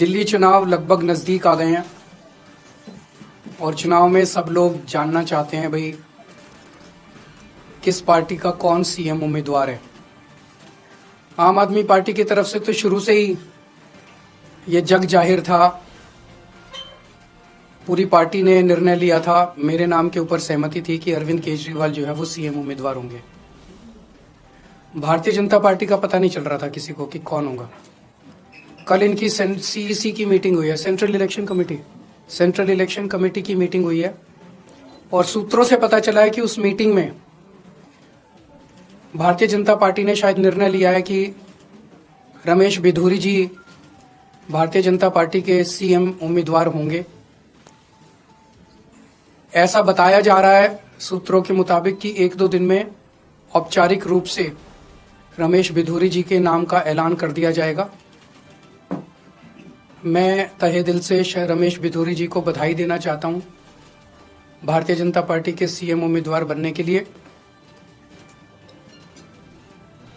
दिल्ली चुनाव लगभग नज़दीक आ गए हैं और चुनाव में सब लोग जानना चाहते हैं भाई किस पार्टी का कौन सीएम उम्मीदवार है। आम आदमी पार्टी की तरफ से तो शुरू से ही ये जग जाहिर था, पूरी पार्टी ने निर्णय लिया था, मेरे नाम के ऊपर सहमति थी कि अरविंद केजरीवाल जो है वो सीएम उम्मीदवार होंगे। भारतीय जनता पार्टी का पता नहीं चल रहा था किसी को कि कौन होगा। कल इनकी सीईसी की मीटिंग हुई है, सेंट्रल इलेक्शन कमेटी की मीटिंग हुई है और सूत्रों से पता चला है कि उस मीटिंग में भारतीय जनता पार्टी ने शायद निर्णय लिया है कि रमेश बिधूरी जी भारतीय जनता पार्टी के सीएम उम्मीदवार होंगे। ऐसा बताया जा रहा है सूत्रों के मुताबिक कि 1-2 दिन में औपचारिक रूप से रमेश बिधूरी जी के नाम का ऐलान कर दिया जाएगा। मैं तहे दिल से रमेश बिधूरी जी को बधाई देना चाहता हूं भारतीय जनता पार्टी के सीएम उम्मीदवार बनने के लिए।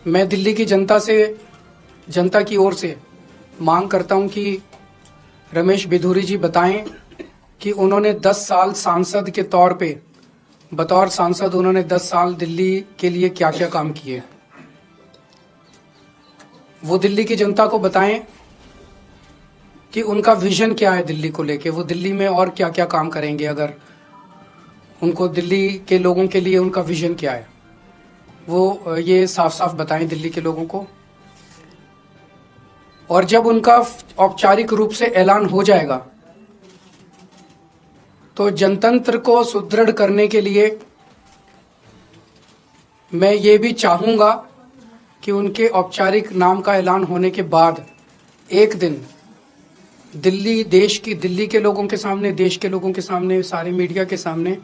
मैं दिल्ली की जनता की ओर से मांग करता हूं कि रमेश बिधूरी जी बताएं कि उन्होंने 10 साल सांसद के तौर पे बतौर सांसद उन्होंने 10 साल दिल्ली के लिए क्या क्या काम किए। वो दिल्ली की जनता को बताएं कि उनका विजन क्या है दिल्ली को लेके, वो दिल्ली में और क्या क्या काम करेंगे। अगर उनको दिल्ली के लोगों के लिए उनका विजन क्या है वो ये साफ साफ बताएं दिल्ली के लोगों को। और जब उनका औपचारिक रूप से ऐलान हो जाएगा तो जनतंत्र को सुदृढ़ करने के लिए मैं ये भी चाहूंगा कि उनके औपचारिक नाम का ऐलान होने के बाद एक दिन दिल्ली के लोगों के सामने, देश के लोगों के सामने, सारे मीडिया के सामने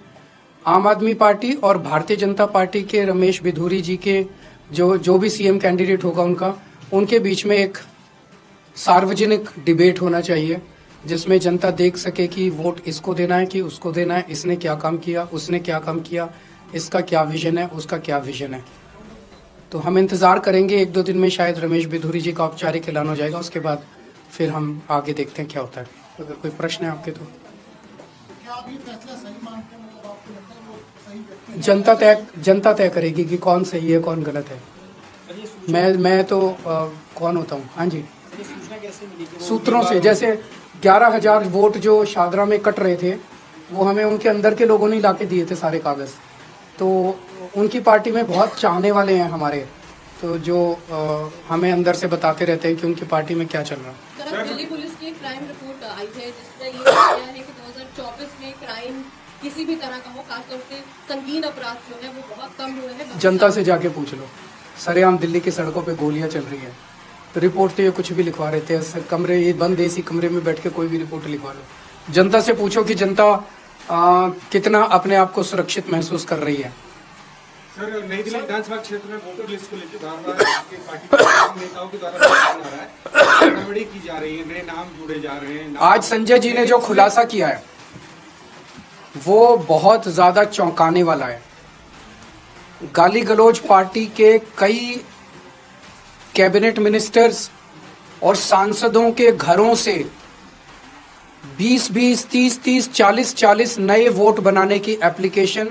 आम आदमी पार्टी और भारतीय जनता पार्टी के रमेश बिधूरी जी के जो भी सीएम कैंडिडेट होगा उनके बीच में एक सार्वजनिक डिबेट होना चाहिए जिसमें जनता देख सके कि वोट इसको देना है कि उसको देना है, इसने क्या काम किया, उसने क्या काम किया, इसका क्या विजन है, उसका क्या विजन है। तो हम इंतज़ार करेंगे 1-2 दिन में शायद रमेश बिधूरी जी का औपचारिक ऐलान हो जाएगा। उसके बाद फिर हम आगे देखते हैं क्या होता है। अगर कोई प्रश्न है आपके तो जनता तय करेगी कि कौन सही है कौन गलत है। मैं तो कौन होता हूँ। हाँ जी, सूत्रों से जैसे 11,000 वोट जो शादरा में कट रहे थे वो हमें उनके अंदर के लोगों ने ला के दिए थे सारे कागज। तो उनकी पार्टी में बहुत चाहने वाले हैं हमारे, तो जो हमें अंदर से बताते रहते हैं कि उनकी पार्टी में क्या चल रहा है। दिल्ली पुलिस की एक क्राइम रिपोर्ट आई है जिसमें ये बताया है कि 2024 में क्राइम किसी भी तरह का हो, खासतौर से संगीन अपराध जो है वो बहुत कम हुए हैं। जनता से जाके पूछ लो, सरेआम दिल्ली की सड़कों पे गोलियां चल रही है। तो रिपोर्ट तो ये कुछ भी लिखवा रहे थे, कमरे ये बंद एसी कमरे में बैठ के कोई भी रिपोर्ट लिखवा लो। जनता से पूछो कि जनता कितना अपने आप को सुरक्षित महसूस कर रही है। सर, नई दिल्ली विधानसभा क्षेत्र में वोटर लिस्ट को लेकर बार-बार आपके पार्टी के नेताओं के द्वारा आ रहा है, गड़बड़ी की जा रही है, नए नाम जुड़े जा रहे हैं। आज संजय जी ने जो खुलासा किया है वो बहुत ज्यादा चौंकाने वाला है। गाली गलौज पार्टी के कई कैबिनेट मिनिस्टर्स और सांसदों के घरों से 20-20, 30-30, 40-40 नए वोट बनाने की एप्लीकेशन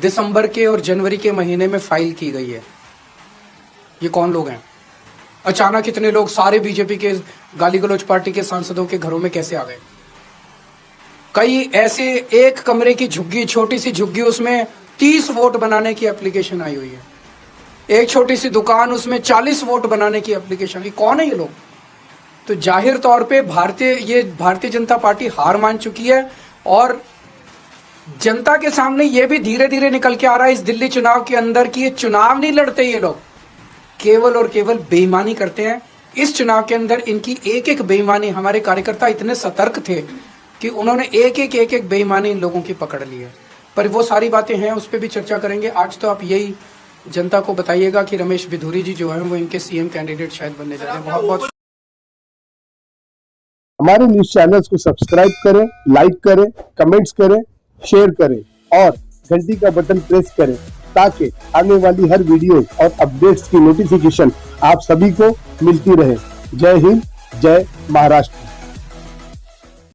दिसंबर के और जनवरी के महीने में फाइल की गई है। ये कौन लोग हैं? अचानक इतने लोग सारे बीजेपी के गाली गलौज पार्टी के सांसदों के घरों में कैसे आ गए? कई ऐसे एक कमरे की झुग्गी, छोटी सी झुग्गी, उसमें 30 वोट बनाने की एप्लीकेशन आई हुई है। एक छोटी सी दुकान, उसमें 40 वोट बनाने की एप्लीकेशन। ये कौन है ये लोग? तो जाहिर तौर पे भारतीय जनता पार्टी हार मान चुकी है और जनता के सामने ये भी धीरे धीरे निकल के आ रहा है इस दिल्ली चुनाव के अंदर कि ये चुनाव नहीं लड़ते, ये लोग केवल और केवल बेईमानी करते हैं। इस चुनाव के अंदर इनकी एक एक बेईमानी, हमारे कार्यकर्ता इतने सतर्क थे कि उन्होंने एक एक बेईमानी इन लोगों की पकड़ ली है। पर वो सारी बातें हैं, उस पर भी चर्चा करेंगे। आज तो आप यही जनता को बताइएगा कि रमेश बिधूरी जी जो है वो इनके सीएम कैंडिडेट शायद बनने जा रहे हैं। बहुत बहुत हमारे न्यूज चैनल्स को सब्सक्राइब करें, लाइक करें, कमेंट्स करें, शेयर करें और घंटी का बटन प्रेस करें ताकि आने वाली हर वीडियो और अपडेट्स की नोटिफिकेशन आप सभी को मिलती रहे। जय हिंद, जय महाराष्ट्र।